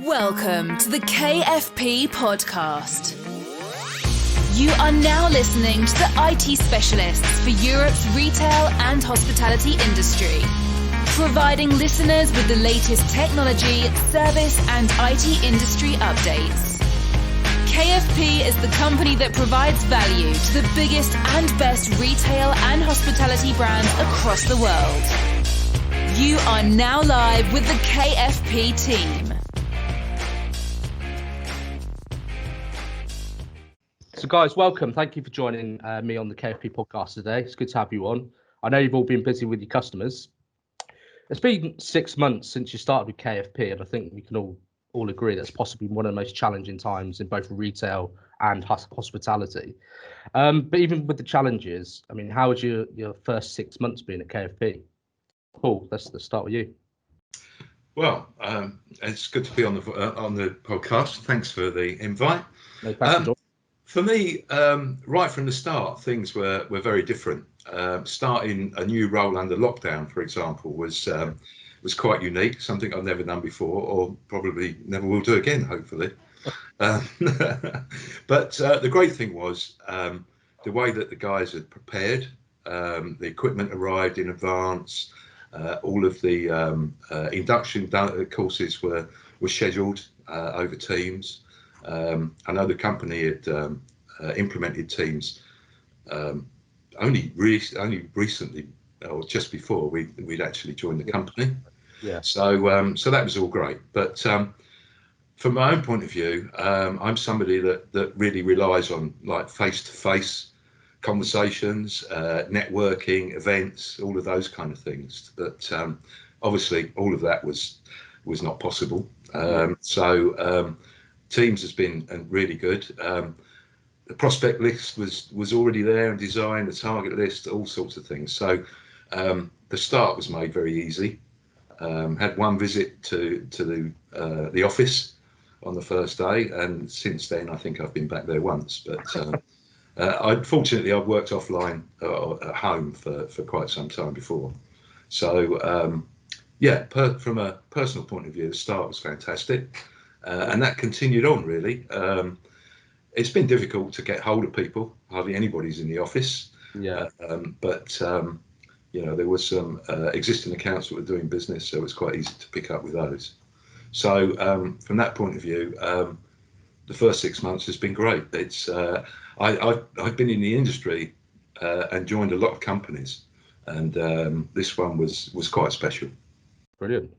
Welcome to the KFP Podcast. You are now listening to the IT specialists for Europe's retail and hospitality industry, providing listeners with the latest technology, service and IT industry updates. KFP is the company that provides value to the biggest and best retail and hospitality brands across the world. You are now live with the KFP team. So guys, welcome. Thank you for joining me on the KFP podcast today. It's good to have you on. I know you've all been busy with your customers. It's been 6 months since you started with KFP, and I think we can all agree that's possibly one of the most challenging times in both retail and hospitality. But even with the challenges, I mean, how was your first 6 months being at KFP? Paul, let's start with you. Well, it's good to be on the podcast. Thanks for the invite. No, thanks, for me, right from the start, things were very different. Starting a new role under lockdown, for example, was quite unique, something I've never done before, or probably never will do again, hopefully. But the great thing was the way that the guys had prepared. The equipment arrived in advance. All of the induction courses were scheduled over Teams. I know the company had implemented Teams only recently, or just before we'd actually joined the company. Yeah. So that was all great. But from my own point of view, I'm somebody that really relies on like face-to-face conversations, networking, events, all of those kind of things. But obviously, all of that was not possible. So Teams has been really good. The prospect list was already there and designed, the target list, all sorts of things. So the start was made very easy. Had one visit to the office on the first day, and since then I think I've been back there once. But unfortunately, I've worked offline at home for quite some time before. So from a personal point of view, the start was fantastic. And that continued on, really. It's been difficult to get hold of people. Hardly anybody's in the office. Yeah. But there was some existing accounts that were doing business, so it was quite easy to pick up with those. So from that point of view, the first 6 months has been great. It's I've been in the industry and joined a lot of companies, and this one was quite special. Brilliant.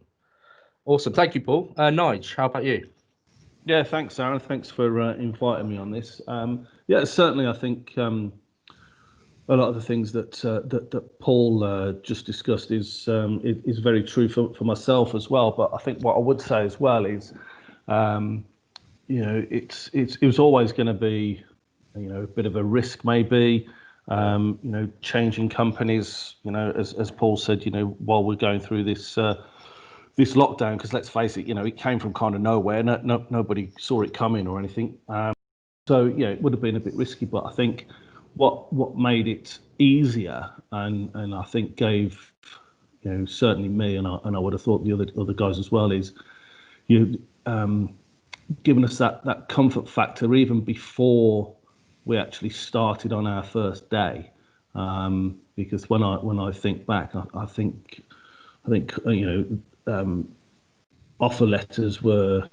Awesome. Thank you, Paul. Nige, how about you? Yeah, thanks, Aaron. Thanks for inviting me on this. Certainly, I think a lot of the things that Paul just discussed is very true for myself as well. But I think what I would say as well is, it was always going to be, a bit of a risk, maybe. Changing companies. As Paul said, while we're going through this lockdown, because let's face it, it came from kind of nowhere. Nobody saw it coming or anything. It would have been a bit risky, but I think what made it easier and I think gave, certainly me and I would have thought the other guys as well is, giving us that comfort factor even before we actually started on our first day. Because when I think back, I think offer letters were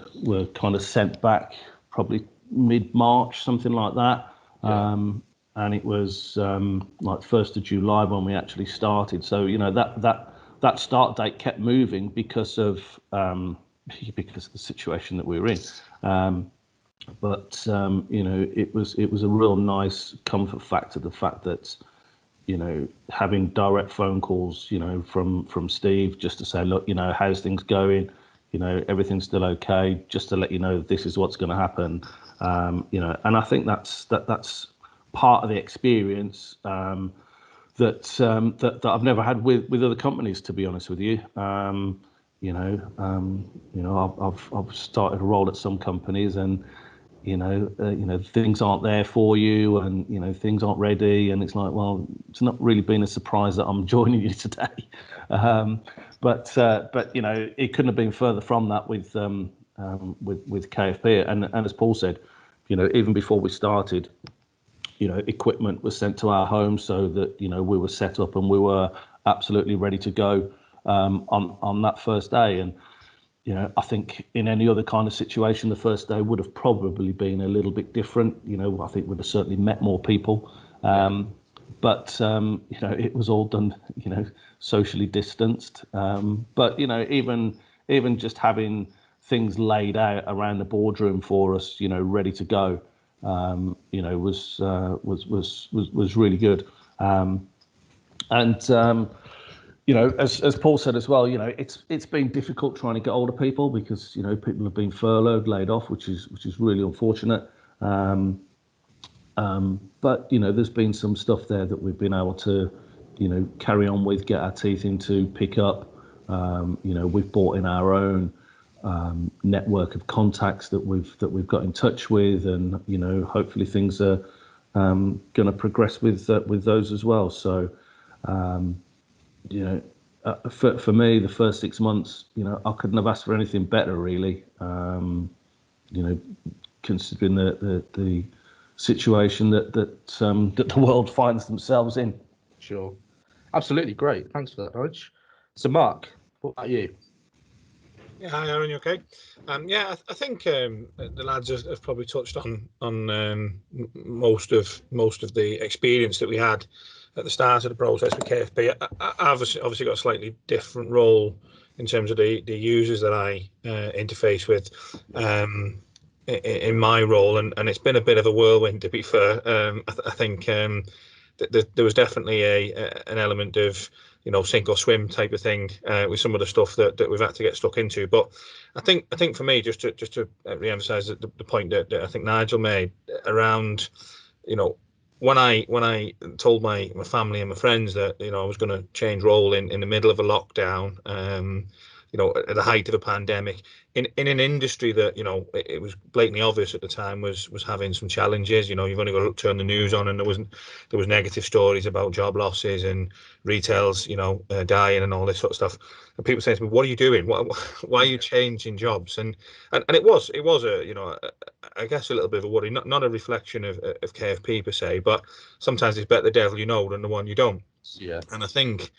kind of sent back probably mid-March, something like that. Yeah. And it was like 1st of July when we actually started. So, that start date kept moving because of the situation that we were in. It was a real nice comfort factor, the fact that, having direct phone calls, from Steve just to say, look, how's things going? Everything's still okay. Just to let you know, this is what's going to happen. And I think that's part of the experience that I've never had with other companies, to be honest with you. I've started a role at some companies, and things aren't there for you, and things aren't ready, and it's like, well, it's not really been a surprise that I'm joining you today. But it couldn't have been further from that with with KFP. And as Paul said, even before we started, equipment was sent to our home so that we were set up and we were absolutely ready to go on that first day. And I think in any other kind of situation, the first day would have probably been a little bit different. I think we'd have certainly met more people. But it was all done, socially distanced. But even just having things laid out around the boardroom for us, ready to go, was really good. As Paul said as well, it's been difficult trying to get hold of people because people have been furloughed, laid off, which is really unfortunate. But there's been some stuff there that we've been able to carry on with, get our teeth into, pick up. We've brought in our own network of contacts that we've got in touch with, and hopefully things are going to progress with those as well. So for me, the first 6 months, I couldn't have asked for anything better, really. Considering the situation that the world finds themselves in. Sure, absolutely, great. Thanks for that, Nige. So, Mark, what about you? Yeah, hi Aaron, you okay? I think the lads have probably touched on most of the experience that we had at the start of the process with KFP. I've obviously got a slightly different role in terms of the users that I interface with in my role, and it's been a bit of a whirlwind, to be fair. I think there was definitely an element of sink or swim type of thing with some of the stuff that we've had to get stuck into. But I think for me, just to re-emphasize the point that I think Nigel made around, when I told my family and my friends that I was going to change role in the middle of a lockdown, at the height of a pandemic, in an industry that it was blatantly obvious at the time was having some challenges. You've only got to turn the news on, and there was negative stories about job losses and retails, dying and all this sort of stuff. And people saying to me, "What are you doing? Why are you changing jobs?" And it was I guess a little bit of a worry, not a reflection of KFP per se, but sometimes it's better the devil you know than the one you don't. Yeah. And I think,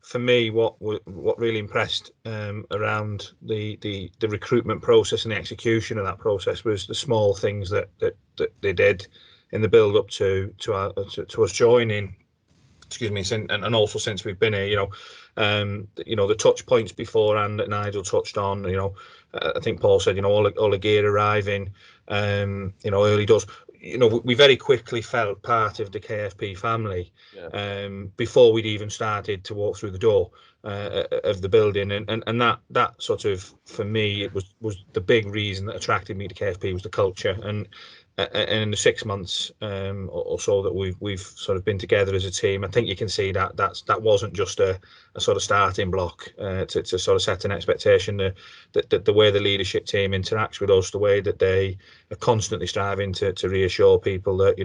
for me, what really impressed around the recruitment process and the execution of that process was the small things that they did in the build up to us joining. Excuse me, and also since we've been here, the touch points beforehand that Nigel touched on. I think Paul said, all the gear arriving, early doors. We very quickly felt part of the KFP family before we'd even started to walk through the door of the building, and that sort of, for me, it was the big reason that attracted me to KFP was the culture. And in the 6 months or so that we've sort of been together as a team, I think you can see that wasn't just a sort of starting block to sort of set an expectation. The way the leadership team interacts with us, the way that they are constantly striving to reassure people that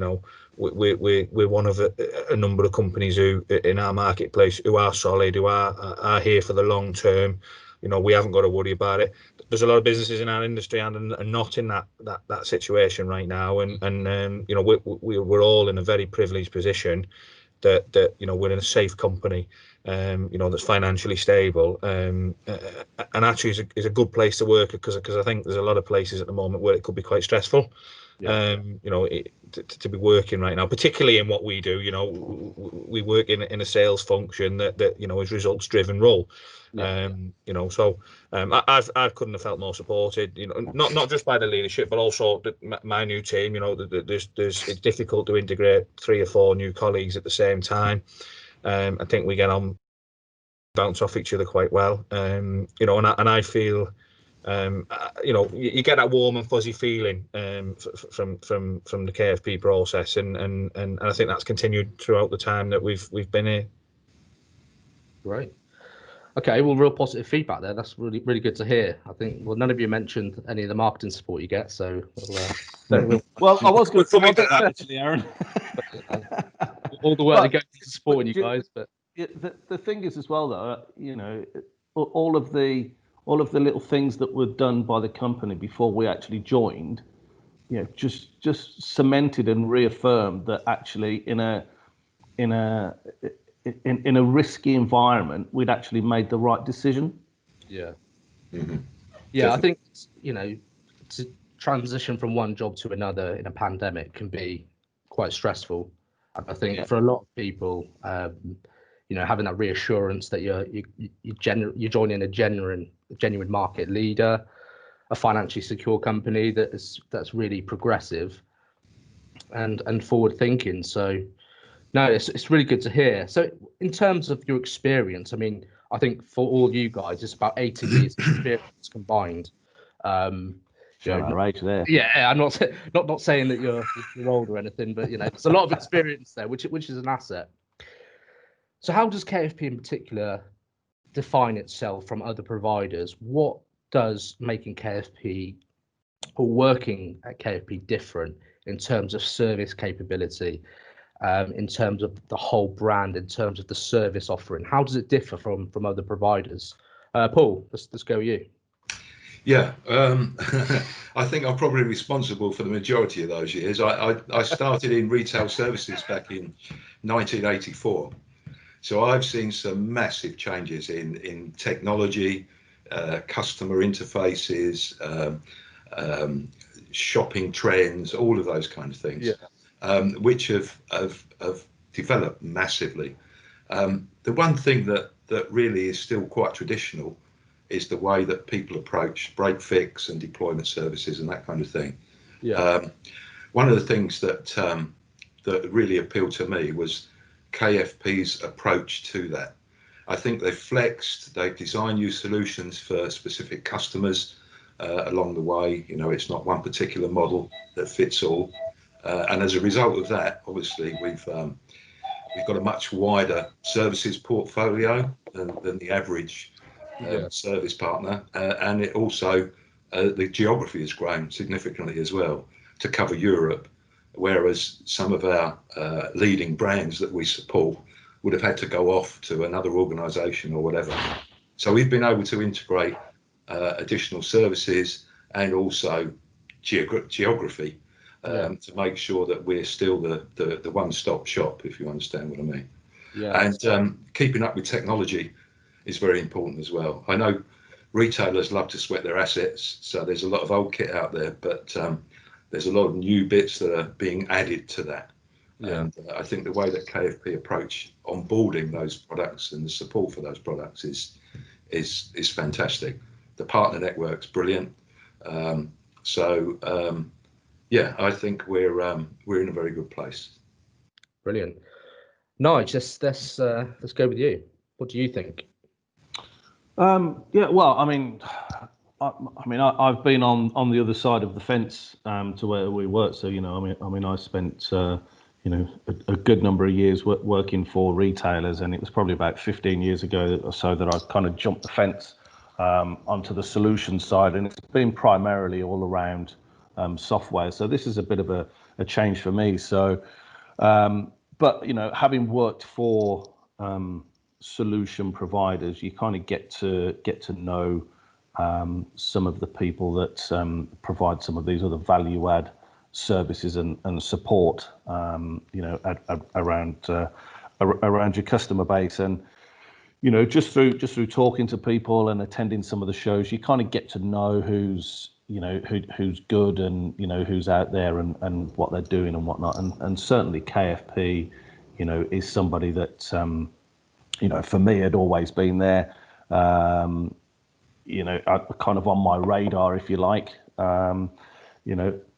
we're one of a number of companies who in our marketplace who are solid, who are here for the long term. We haven't got to worry about it. There's a lot of businesses in our industry and not in that situation right now, and we're all in a very privileged position that we're in a safe company, that's financially stable, and actually is a good place to work, because I think there's a lot of places at the moment where it could be quite stressful. To be working right now, particularly in what we do. We work in a sales function that is results driven role. I couldn't have felt more supported. Not just by the leadership, but also my new team. It's difficult to integrate 3 or 4 new colleagues at the same time. I think we get on, bounce off each other quite well. And I feel. You get that warm and fuzzy feeling from the KFP process, and I think that's continued throughout the time that we've been here. Great. Okay, well, real positive feedback there. That's really, really good to hear. I think, none of you mentioned any of the marketing support you get, so well, I was going to comment that actually, Aaron. All the work that goes into supporting you guys, but the thing is as well, though, all of the all of the little things that were done by the company before we actually joined, just cemented and reaffirmed that actually in a risky environment, we'd actually made the right decision. Yeah. Mm-hmm. Yeah, I think, to transition from one job to another in a pandemic can be quite stressful. And I think for a lot of people, having that reassurance that you're joining a genuine market leader, a financially secure company that's really progressive and forward thinking. So no, it's really good to hear. So in terms of your experience, I mean, I think for all you guys, it's about 80 years experience combined. Right there. Yeah, I'm not saying that you're old or anything, but there's a lot of experience there, which is an asset. So how does KFP in particular define itself from other providers? What does making KFP or working at KFP different in terms of service capability, in terms of the whole brand, in terms of the service offering? How does it differ from other providers? Paul, let's go with you. Yeah, I think I'm probably responsible for the majority of those years. I started in retail services back in 1984. So I've seen some massive changes in technology, customer interfaces, shopping trends, all of those kind of things, which have developed massively. The one thing that really is still quite traditional is the way that people approach break fix and deployment services and that kind of thing. One of the things that really appealed to me was KFP's approach to that. I think they've flexed, they've designed new solutions for specific customers along the way. It's not one particular model that fits all. And as a result of that, obviously, we've got a much wider services portfolio than the average service partner. And it also, the geography has grown significantly as well to cover Europe, whereas some of our leading brands that we support would have had to go off to another organisation or whatever. So we've been able to integrate additional services and also geography to make sure that we're still the one-stop shop, if you understand what I mean. And keeping up with technology is very important as well. I know retailers love to sweat their assets, so there's a lot of old kit out there, but there's a lot of new bits that are being added to that. And I think the way that KFP approach onboarding those products and the support for those products is fantastic. The partner network's brilliant. I think we're in a very good place. Brilliant. Nige, let's go with you. What do you think? Well, I mean, I've been on the other side of the fence to where we work. So I spent a good number of years working for retailers, and it was probably about 15 years ago or so that I kind of jumped the fence onto the solution side, and it's been primarily all around software. So this is a bit of a change for me. So, but having worked for solution providers, you kind of get to know some of the people that provide some of these other value add services and support around your customer base. And just through talking to people and attending some of the shows, you kind of get to know who's good and who's out there and what they're doing and whatnot. And certainly KFP is somebody that for me had always been there, kind of on my radar, if you like.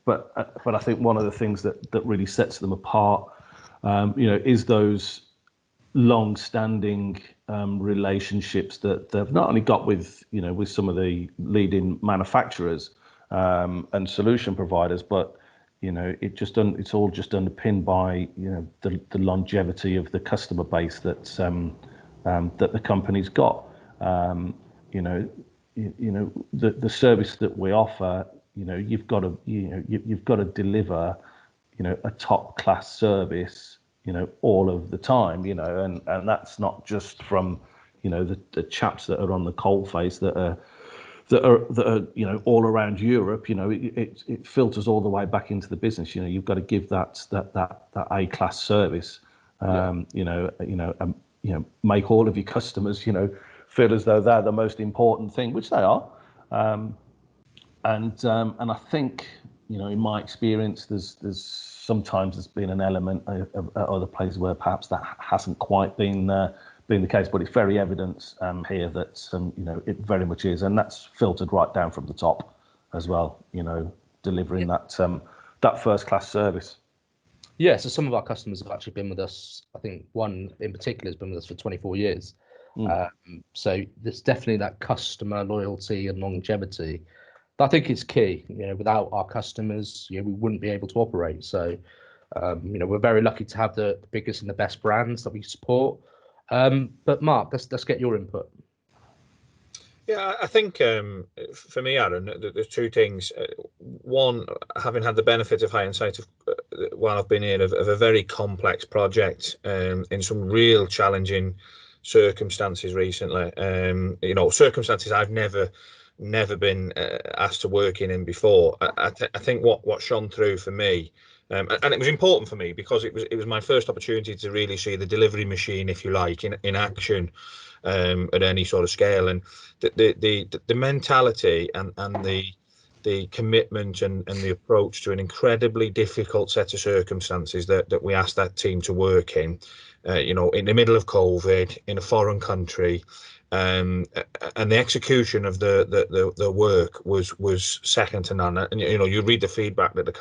But I think one of the things that really sets them apart, is those long-standing relationships that they've not only got with some of the leading manufacturers and solution providers, but it's all just underpinned by the longevity of the customer base that the company's got. The service that we offer, you've got to deliver a top class service all of the time, and that's not just from the chaps that are on the coalface that are that are all around Europe, it filters all the way back into the business. You've got to give that A-class service. Make all of your customers feel as though they're the most important thing, which they are. And I think in my experience, there's sometimes been an element of other places where perhaps that hasn't quite been the case, but it's very evident here that it very much is, and that's filtered right down from the top as well. Delivering that first class service. Yeah, so some of our customers have actually been with us. I think one in particular has been with us for 24 years. So there's definitely that customer loyalty and longevity. I think it's key. Without our customers, we wouldn't be able to operate. So, we're very lucky to have the biggest and the best brands that we support. But Mark, let's get your input. Yeah, I think for me, Aaron, there's two things. One, having had the benefit of hindsight while I've been here of a very complex project in some real challenging circumstances recently. Circumstances I've never been asked to work in before. I think what shone through for me, and it was important for me because it was my first opportunity to really see the delivery machine, if you like, in action at any sort of scale, and the mentality and the commitment and the approach to an incredibly difficult set of circumstances that we asked that team to work in the middle of COVID in a foreign country. And the execution of the work was second to none. And you read the feedback that the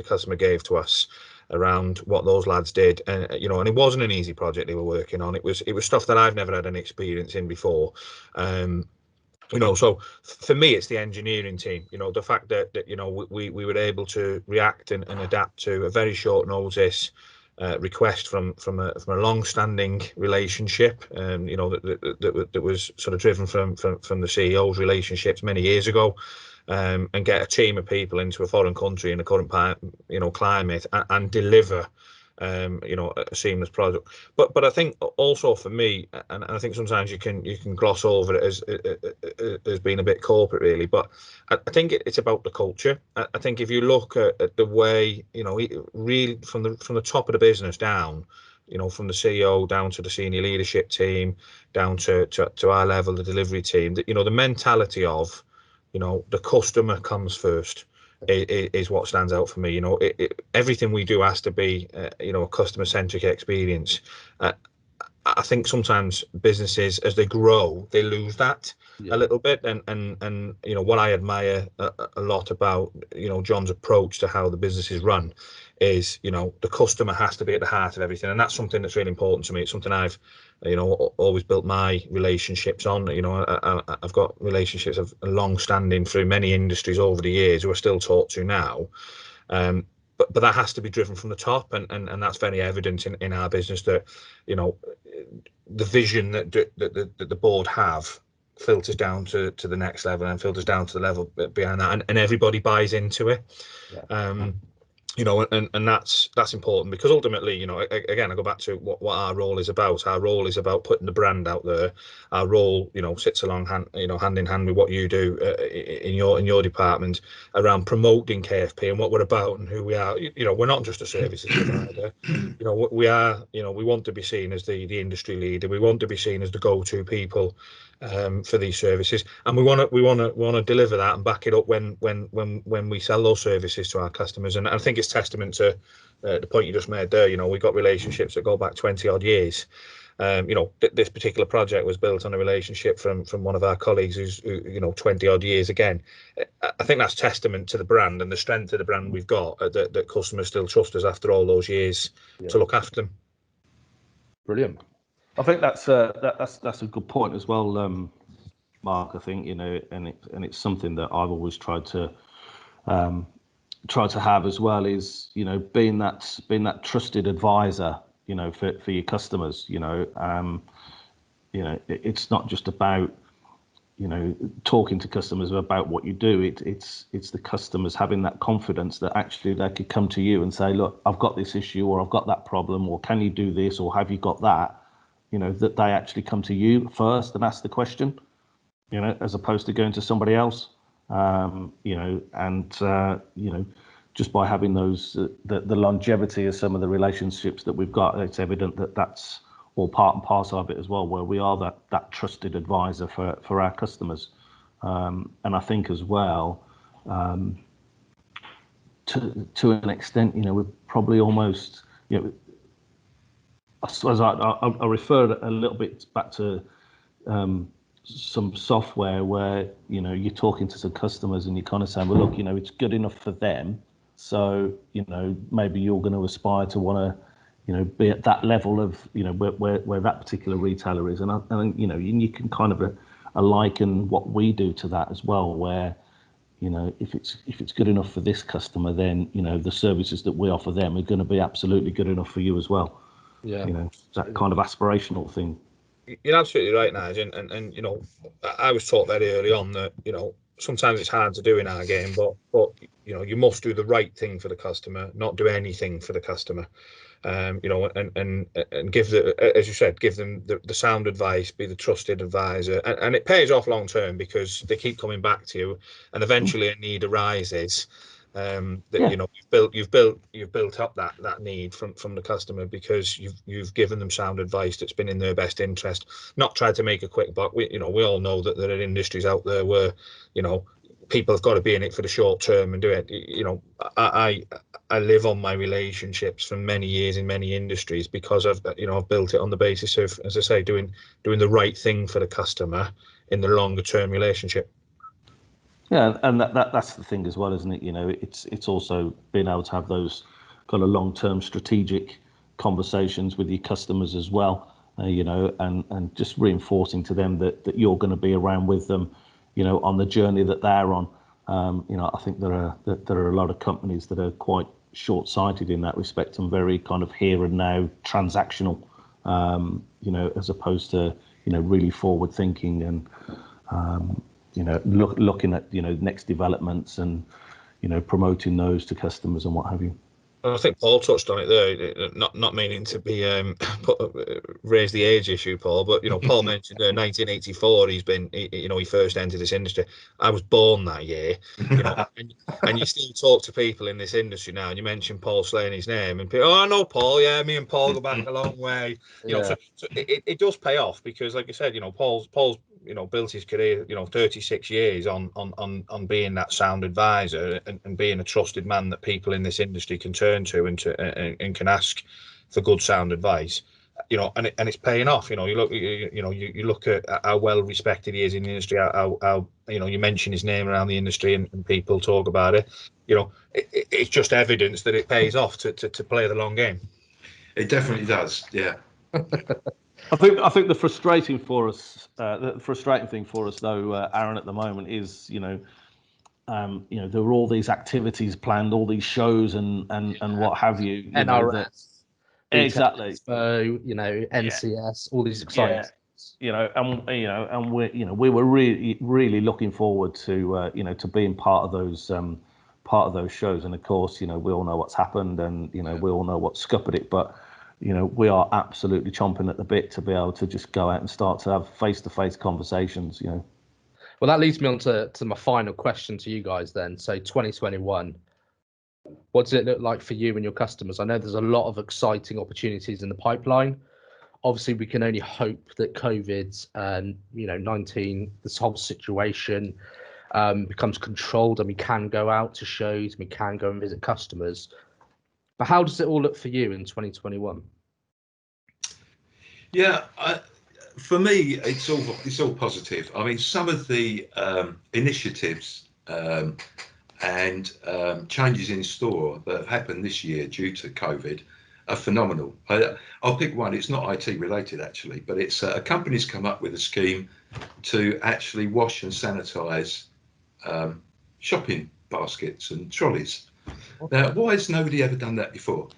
customer gave to us around what those lads did, and and it wasn't an easy project they were working on. It was stuff that I've never had any experience in before. So for me, it's the engineering team. The fact that we were able to react and adapt to a very short notice request from a long-standing relationship, that was sort of driven from the CEO's relationships many years ago, and get a team of people into a foreign country in the current climate and deliver a seamless product. But I think also for me, and I think sometimes you can gloss over it as being a bit corporate really, but I think it's about the culture. I think if you look at the way, really from the top of the business down, from the CEO down to the senior leadership team, down to our level, the delivery team, the mentality of, the customer comes first. Is what stands out for me. Everything we do has to be, a customer-centric experience. I think sometimes businesses, as they grow, they lose that a little bit. And what I admire a lot about, John's approach to how the business is run is, the customer has to be at the heart of everything. And that's something that's really important to me. It's something I've, always built my relationships on. I've got relationships of long-standing through many industries over the years who I still talk to now. But that has to be driven from the top, and that's very evident in our business that, the vision that the board have filters down to the next level and filters down to the level behind that, and everybody buys into it. And that's important, because ultimately, again, I go back to what our role is about. Our role is about putting the brand out there. Our role, sits along hand in hand with what you do in your department around promoting KFP and what we're about and who we are. We're not just a services provider. We are. We want to be seen as the industry leader. We want to be seen as the go-to people for these services, and we want to deliver that and back it up when we sell those services to our customers. And I think it's testament to the point you just made there. We've got relationships that go back 20 odd years. This particular project was built on a relationship from one of our colleagues who's 20 odd years again. I think that's testament to the brand and the strength of the brand we've got, that customers still trust us after all those years to look after them. Brilliant. I think that's a good point as well, Mark. I think and it's something that I've always tried to have as well, is being that trusted advisor, for your customers. It's not just about talking to customers about what you do. It's the customers having that confidence that actually they could come to you and say, look, I've got this issue, or I've got that problem, or can you do this, or have you got that? That they actually come to you first and ask the question. as opposed to going to somebody else. Just by having those, the longevity of some of the relationships that we've got, it's evident that that's all part and parcel of it as well, where we are that trusted advisor for our customers. And I think as well, to an extent, we're probably almost, I suppose I refer a little bit back to some software where, you're talking to some customers and you're kind of saying, well, look, it's good enough for them. So, maybe you're going to aspire to want to, be at that level of, where that particular retailer is. And I think, you can kind of liken what we do to that as well, where, if it's good enough for this customer, then, the services that we offer them are going to be absolutely good enough for you as well. Yeah. That kind of aspirational thing. You're absolutely right, Nigel. And I was taught very early on that, sometimes it's hard to do in our game, but you must do the right thing for the customer, not do anything for the customer. And give as you said, give them the sound advice, be the trusted advisor, and it pays off long term because they keep coming back to you, and eventually a need arises. You've built up that need from the customer because you've given them sound advice that's been in their best interest, not tried to make a quick buck. We all know that there are industries out there where people have got to be in it for the short term and do it. I live on my relationships for many years in many industries because I've built it on the basis of, as I say, doing the right thing for the customer in the longer term relationship. Yeah, and that's the thing as well, isn't it? It's also being able to have those kind of long-term strategic conversations with your customers as well, and just reinforcing to them that you're going to be around with them, on the journey that they're on. I think there are a lot of companies that are quite short-sighted in that respect and very kind of here and now transactional, as opposed to really forward-thinking and looking at next developments and promoting those to customers and what have you. I think Paul touched on it there, not meaning to be raise the age issue, Paul, but Paul mentioned 1984. He first entered this industry. I was born that year, and you still talk to people in this industry now, and you mention Paul Slaney's name, and people, oh, I know Paul. Yeah, me and Paul go back a long way. So it does pay off because, like I said, Paul's built his career 36 years on being that sound advisor and being a trusted man that people in this industry can turn to and can ask for good sound advice, and it's paying off. You look at how well respected he is in the industry, how you mention his name around the industry and people talk about it. It's just evidence that it pays off to play the long game. It definitely does. Yeah. I think the frustrating thing for us though, Aaron, at the moment is there are all these activities planned, all these shows and what have you. NRS, exactly. Expo, NCS, all these exciting. And we were really looking forward to to being part of those shows, and of course we all know what's happened, and we all know what scuppered it, but. We are absolutely chomping at the bit to be able to just go out and start to have face-to-face conversations. Well, that leads me on to my final question to you guys then. So 2021, what does it look like for you and your customers? I know there's a lot of exciting opportunities in the pipeline. Obviously, we can only hope that COVID and 19, this whole situation becomes controlled and we can go out to shows, we can go and visit customers. But how does it all look for you in 2021? Yeah, for me, it's all positive. I mean, some of the initiatives and changes in store that have happened this year due to COVID are phenomenal. I'll pick one. It's not IT related actually, but it's a company's come up with a scheme to actually wash and sanitize shopping baskets and trolleys. Now, why has nobody ever done that before?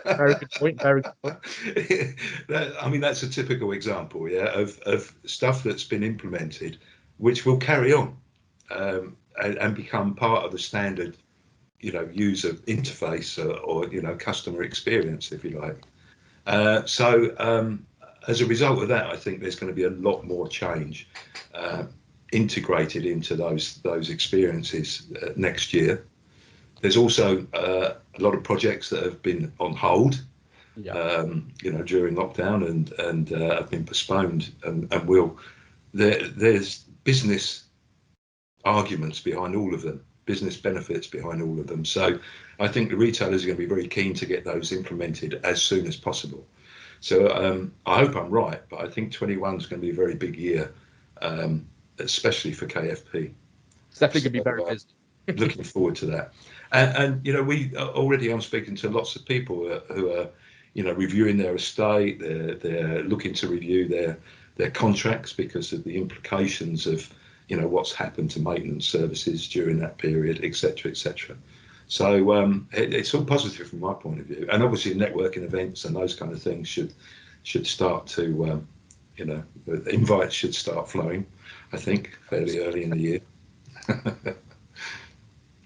Very good point. Very good point. I mean, that's a typical example, of stuff that's been implemented, which will carry on and become part of the standard, user interface or customer experience, if you like. So as a result of that, I think there's going to be a lot more change integrated into those experiences next year. There's also a lot of projects that have been on hold, during lockdown and have been postponed and will. There's business arguments behind all of them, business benefits behind all of them. So I think the retailers are going to be very keen to get those implemented as soon as possible. So I hope I'm right, but I think 21 is going to be a very big year, especially for KFP. It's definitely going to be very busy. Looking forward to that. And we already, I'm speaking to lots of people who are, reviewing their estate. They're looking to review their contracts because of the implications of, what's happened to maintenance services during that period, et cetera, et cetera. So it's all positive from my point of view. And obviously networking events and those kind of things should start to, the invites should start flowing, I think, fairly early in the year.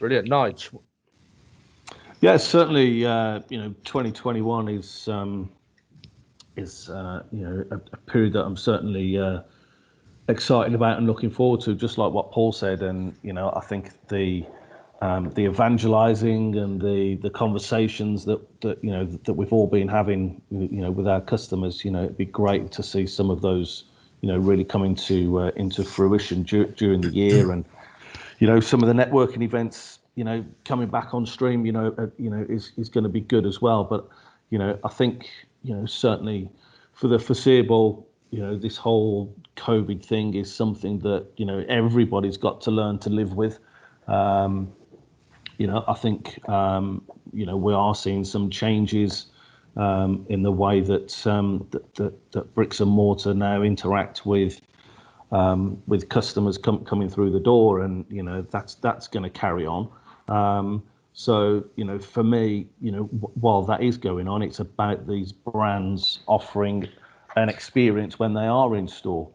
Brilliant. Nigel? Yeah, certainly. 2021 is a period that I'm certainly excited about and looking forward to. Just like what Paul said, and I think the evangelizing and the conversations that we've all been having, with our customers. It'd be great to see some of those, really coming to into fruition during the year, and some of the networking events, coming back on stream, is going to be good as well. But, I think, certainly for the foreseeable, this whole COVID thing is something that, everybody's got to learn to live with. I think, we are seeing some changes in the way that that bricks and mortar now interact with customers coming through the door, and that's going to carry on. So for me, while that is going on, it's about these brands offering an experience when they are in store,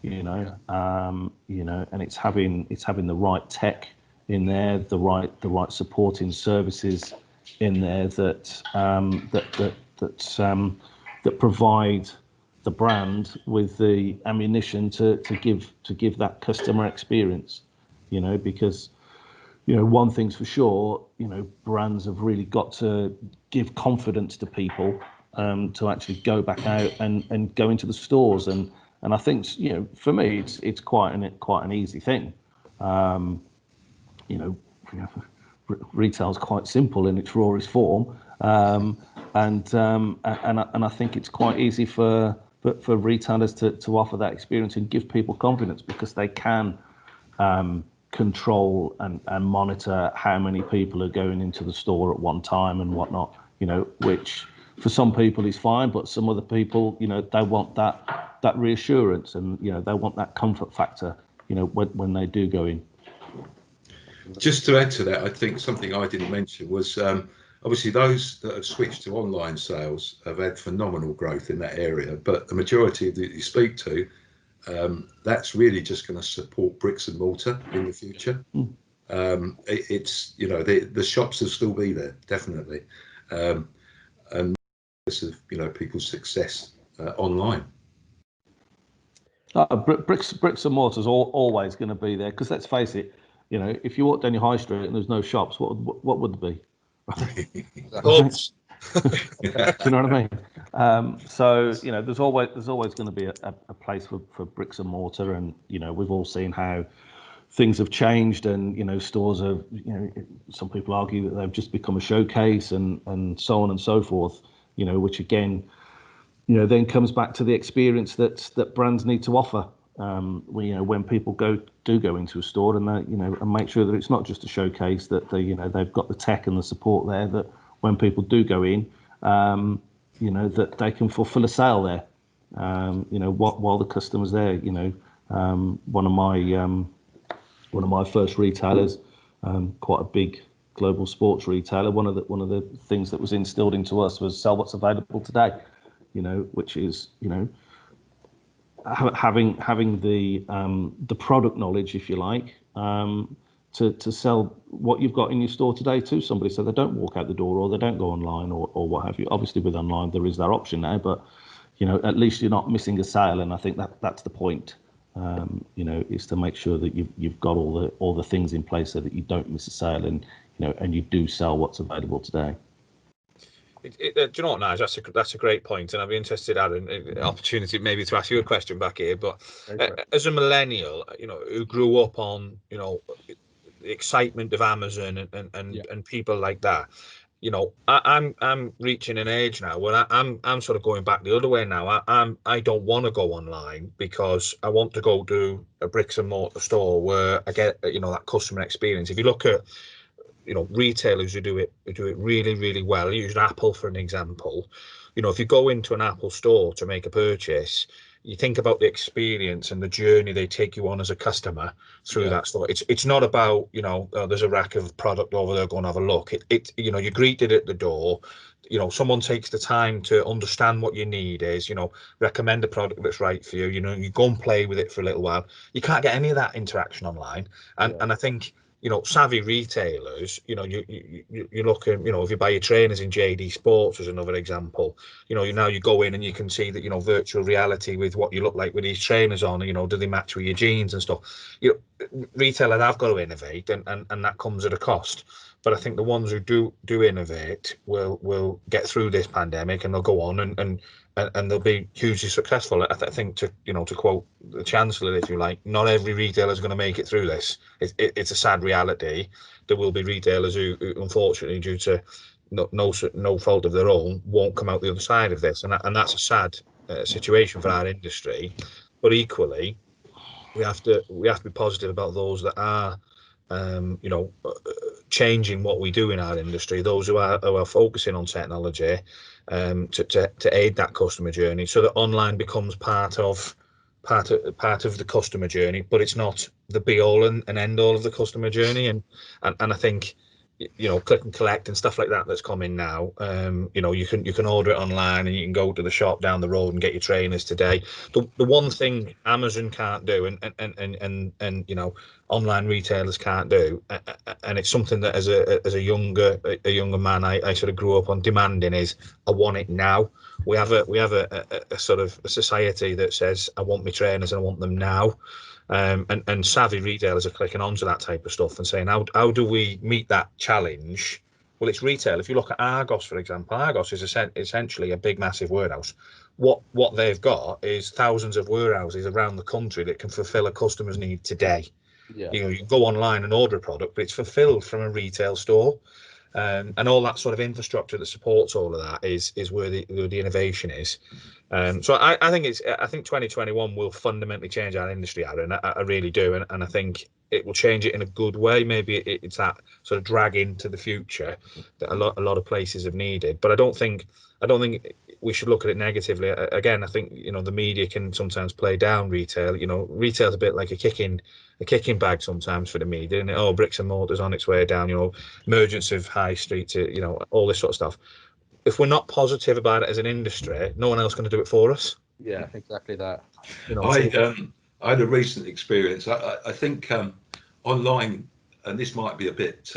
and it's having the right tech in there, the right supporting services in there that provide the brand with the ammunition to give that customer experience, because one thing's for sure, brands have really got to give confidence to people to actually go back out and go into the stores, and I think for me it's quite an easy thing. Retail's quite simple in its rawest form, and I think it's quite easy for retailers to offer that experience and give people confidence, because they can control and monitor how many people are going into the store at one time and whatnot, which for some people is fine, but some other people, they want that reassurance, and they want that comfort factor, when they do go in. Just to add to that, I think something I didn't mention was obviously those that have switched to online sales have had phenomenal growth in that area, but the majority that you speak to, that's really just going to support bricks and mortar in the future. It's the shops will still be there, definitely, and because of people's success online. Bricks and mortar's always going to be there, because let's face it, if you walk down your high street and there's no shops, what would there be? Pubs. Do you know what I mean? So there's always going to be a place for bricks and mortar, and we've all seen how things have changed, and stores have, some people argue that they've just become a showcase, and so on and so forth, which again, then comes back to the experience that brands need to offer. When people do go into a store, and they, and make sure that it's not just a showcase, that they've got the tech and the support there, that when people do go in, that they can fulfill a sale there, while the customer's there. One of my first retailers, quite a big global sports retailer, one of the things that was instilled into us was sell what's available today, which is, having the product knowledge, if you like, to sell what you've got in your store today to somebody, so they don't walk out the door, or they don't go online, or what have you. Obviously with online there is that option now, but at least you're not missing a sale. And I think that's the point. Is to make sure that you've got all the things in place so that you don't miss a sale, and and you do sell what's available today. Do you know what, Nige? That's a great point, and I'd be interested, Aaron, an opportunity maybe to ask you a question back here. But as a millennial, who grew up on the excitement of Amazon and people like that, I'm reaching an age now where I'm sort of going back the other way now. I don't want to go online because I want to go to a bricks and mortar store where I get that customer experience. If you look at retailers who do it really, really well. Use Apple for an example. If you go into an Apple store to make a purchase, you think about the experience and the journey they take you on as a customer through that store. It's not about there's a rack of product over there, go and have a look. You're greeted at the door. Someone takes the time to understand what your need is. Recommend a product that's right for you. You go and play with it for a little while. You can't get any of that interaction online, and I think. Savvy retailers, you look at, if you buy your trainers in JD Sports as another example, now you go in and you can see that, virtual reality with what you look like with these trainers on, do they match with your jeans and stuff? Retailers have got to innovate, and that comes at a cost. But I think the ones who do innovate will get through this pandemic, and they'll go on and they'll be hugely successful. I think to quote the Chancellor, if you like, not every retailer is going to make it through this. It's a sad reality. There will be retailers who unfortunately, due to no fault of their own, won't come out the other side of this, and that's a sad situation for our industry. But equally, we have to be positive about those that are changing what we do in our industry, those who are focusing on technology to aid that customer journey, so that online becomes part of the customer journey, but it's not the be all and end all of the customer journey. And I think click and collect and stuff like that that's coming now. You can order it online, and you can go to the shop down the road and get your trainers today. The one thing Amazon can't do, and online retailers can't do, and it's something that as a younger man I sort of grew up on demanding, is I want it now. We have a sort of a society that says I want my trainers and I want them now. And savvy retailers are clicking onto that type of stuff and saying, how do we meet that challenge? Well, it's retail. If you look at Argos, for example, Argos is essentially a big, massive warehouse. What they've got is thousands of warehouses around the country that can fulfill a customer's need today. Yeah. You go online and order a product, but it's fulfilled from a retail store. And all that sort of infrastructure that supports all of that is where the innovation is. So I think 2021 will fundamentally change our industry, Aaron. I really do, and I think it will change it in a good way. Maybe it's that sort of drag into the future that a lot of places have needed. But I don't think we should look at it negatively. Again, I think the media can sometimes play down retail. Retail's a bit like a kicking bag sometimes for the media, and bricks and mortar's on its way down. Emergence of high street, all this sort of stuff. If we're not positive about it as an industry, no one else is going to do it for us. Yeah, exactly that. I had a recent experience. I think online, and this might be a bit,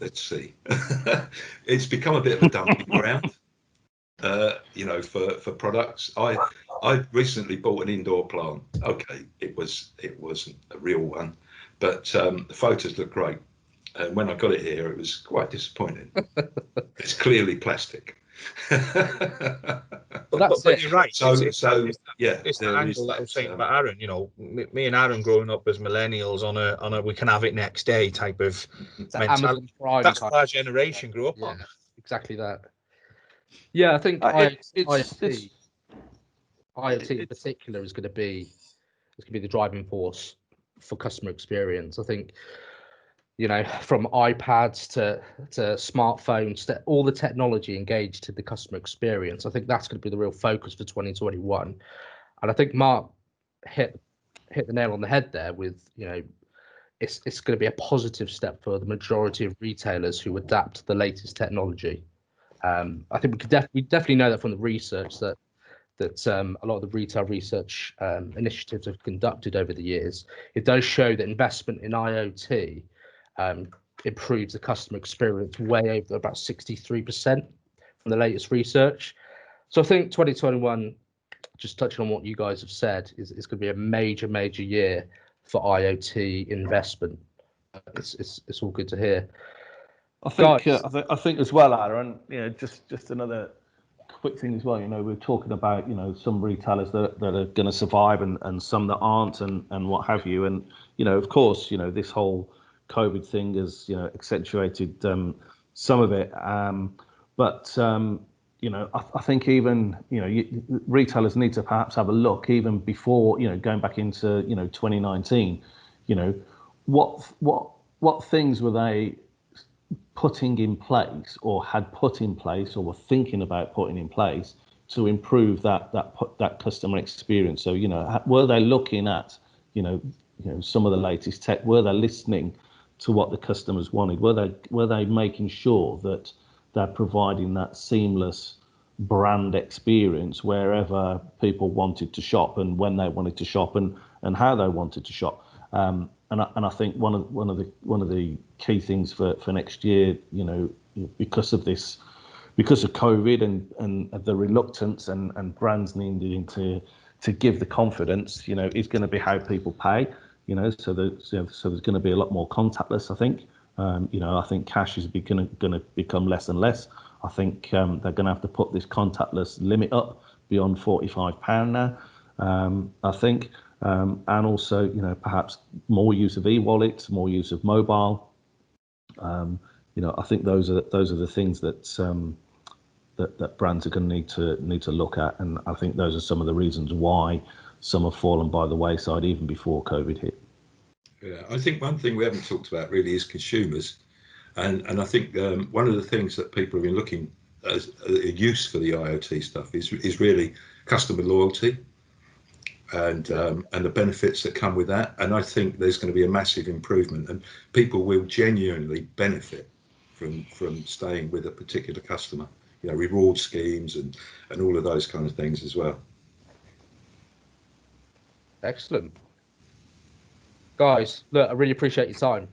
let's see. It's become a bit of a dumping ground, for products. I recently bought an indoor plant. Okay, it wasn't a real one, but the photos look great. And when I got it here, it was quite disappointing. It's clearly plastic. But you're right. It's the angle that I was saying about Aaron. Me and Aaron growing up as millennials on a we can have it next day type of mentality. That's what our generation grew up on. Exactly that. Yeah, I think IoT in particular is going to be the driving force for customer experience. I think. From iPads to smartphones, to all the technology engaged to the customer experience. I think that's going to be the real focus for 2021. And I think Mark hit the nail on the head there with, it's going to be a positive step for the majority of retailers who adapt to the latest technology. I think we definitely know that from the research that a lot of the retail research initiatives have conducted over the years. It does show that investment in IoT improves the customer experience way over about 63% from the latest research. So I think 2021, just touching on what you guys have said, is going to be a major year for IoT investment. It's all good to hear. I think as well, Aaron. Just another quick thing as well. We're talking about some retailers that are going to survive and some that aren't, and what have you. And of course, this whole COVID thing has accentuated some of it. But I think even retailers need to perhaps have a look even before going back into 2019. What things were they putting in place, or had put in place, or were thinking about putting in place to improve that customer experience? So were they looking at some of the latest tech? Were they listening to what the customers wanted? Were they making sure that they're providing that seamless brand experience wherever people wanted to shop, and when they wanted to shop, and how they wanted to shop? And I think one of the key things for next year, because of COVID and the reluctance and brands needing to give the confidence, is going to be how people pay. So there's going to be a lot more contactless, I think. I think cash is going to become less and less. I think they're going to have to put this contactless limit up beyond £45 now. I think, and also perhaps more use of e-wallets, more use of mobile. I think those are the things that that brands are going to need to look at, and I think those are some of the reasons why some have fallen by the wayside even before COVID hit. Yeah, I think one thing we haven't talked about really is consumers, and I think one of the things that people have been looking as a use for the IoT stuff is really customer loyalty and the benefits that come with that. And I think there's going to be a massive improvement, and people will genuinely benefit from staying with a particular customer. Reward schemes and all of those kind of things as well. Excellent. Guys, look, I really appreciate your time.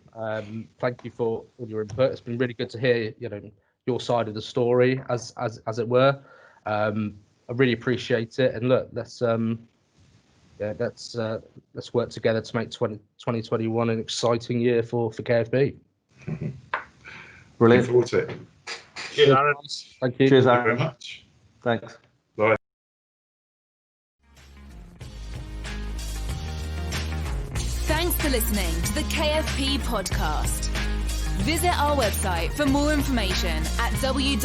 Thank you for all your input. It's been really good to hear, your side of the story, as it were. I really appreciate it. And look, let's work together to make 2021 an exciting year for KFP. Brilliant. Looking forward to it. Cheers, Aaron. Thank you. Cheers, Thank you Aaron. very much. Thanks. Bye. Thanks for listening to the KFP Podcast. Visit our website for more information at www.kfpit.com.